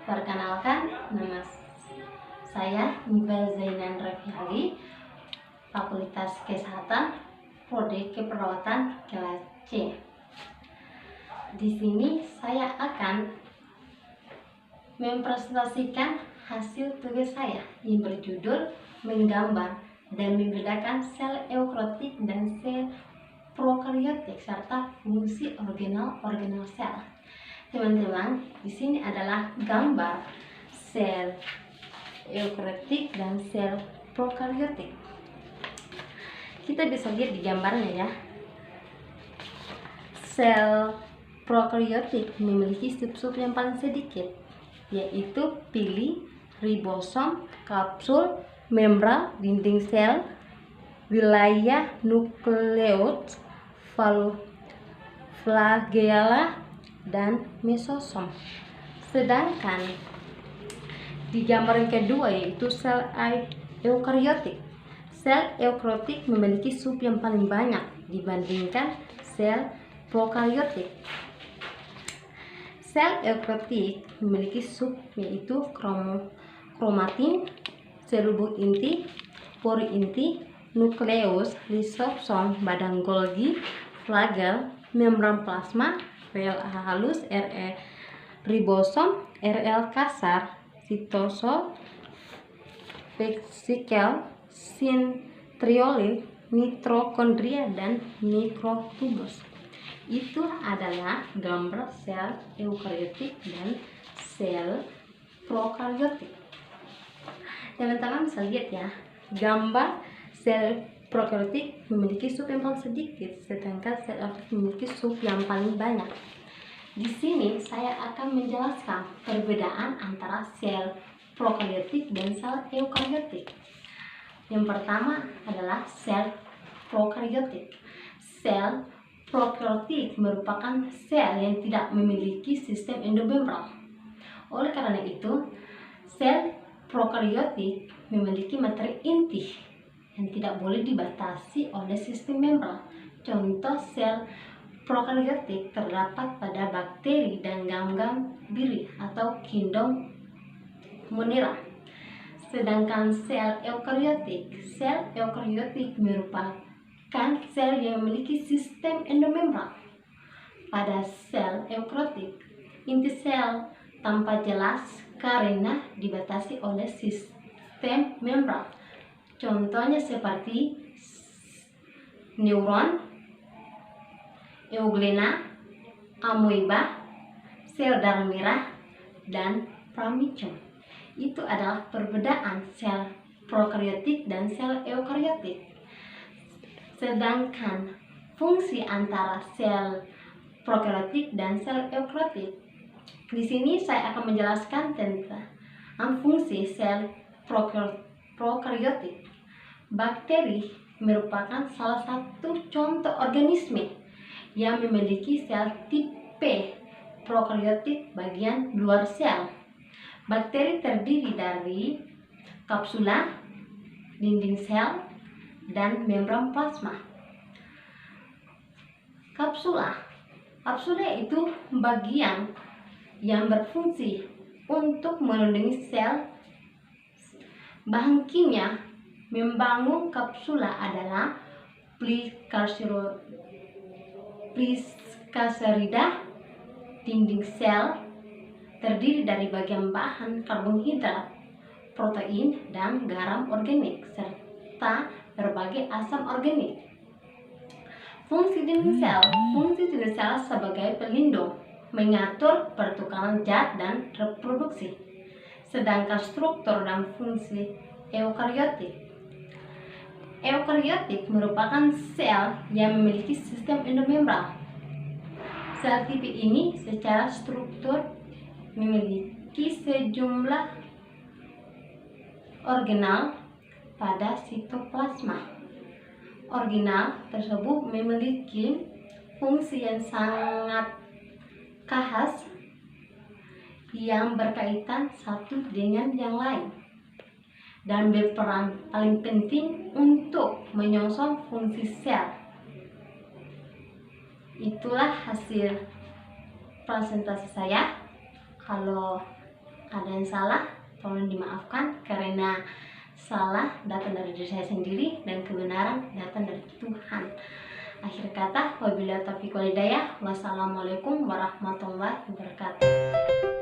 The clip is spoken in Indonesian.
Perkenalkan, nama saya Nibal Zainan Rafiali, Fakultas Kesehatan, Prodi Keperawatan kelas C. Di sini saya akan mempresentasikan hasil tugas saya yang berjudul menggambar dan membedakan sel eukariotik dan sel prokariotik serta fungsi organel sel. Teman-teman, di sini adalah gambar sel eukariotik dan sel prokariotik. Kita bisa lihat di gambarnya ya. Sel prokariotik memiliki sub-sub yang paling sedikit, yaitu pili, ribosom, kapsul, membran, dinding sel, wilayah nukleus, flagella, dan mesosom. Sedangkan di gambar yang kedua yaitu sel eukariotik. Sel eukariotik memiliki sub yang paling banyak dibandingkan sel prokariotik. Sel eukariotik memiliki sub yaitu kromatin, selubuk inti, pori inti, nukleus, lisosom, badan Golgi, flagel, membran plasma, RLA halus, ribosom, RL kasar, sitosol, vesikel, sentriole, mitokondria, dan mikrotubus. Itu adalah gambar sel eukariotik dan sel prokariotik. Teman-teman bisa lihat ya, gambar sel prokariotik memiliki sub yang paling sedikit, sedangkan sel eukariotik memiliki sub yang paling banyak. Di sini saya akan menjelaskan perbedaan antara sel prokariotik dan sel eukariotik. Yang pertama adalah sel prokariotik. Sel prokariotik merupakan sel yang tidak memiliki sistem endomembran. Oleh karena itu, sel prokariotik memiliki materi inti yang tidak boleh dibatasi oleh sistem membran. Contoh sel prokariotik terdapat pada bakteri dan gam-gam biri atau kingdom Monera. Sedangkan sel eukariotik merupakan sel yang memiliki sistem endomembran. Pada sel eukariotik, inti sel tampak jelas karena dibatasi oleh sistem membran. Contohnya seperti neuron, euglena, amoeba, sel darah merah, dan pramicum. Itu adalah perbedaan sel prokariotik dan sel eukariotik. Sedangkan fungsi antara sel prokariotik dan sel eukariotik, di sini saya akan menjelaskan tentang fungsi sel prokariotik. Bakteri merupakan salah satu contoh organisme yang memiliki sel tipe prokariotik bagian luar sel. Bakteri terdiri dari kapsula, dinding sel, dan membran plasma. Kapsula itu bagian yang berfungsi untuk melindungi sel. Bahan kimia membangun kapsula adalah pliskaserida. Dinding sel terdiri dari bagian bahan karbohidrat, protein, dan garam organik, serta berbagai asam organik. Fungsi dinding sel sebagai pelindung, mengatur pertukaran zat dan reproduksi. Sedangkan struktur dan fungsi eukariotik merupakan sel yang memiliki sistem endomembran. Sel tipe ini secara struktur memiliki sejumlah organel pada sitoplasma. Organel tersebut memiliki fungsi yang sangat khas yang berkaitan satu dengan yang lain dan berperan paling penting untuk menyongsong fungsi sel. Itulah hasil presentasi saya. Kalau ada yang salah tolong dimaafkan, karena salah datang dari diri saya sendiri dan kebenaran datang dari Tuhan. Akhir kata, wabillahi taufiq wal hidayah. Wassalamualaikum warahmatullahi wabarakatuh.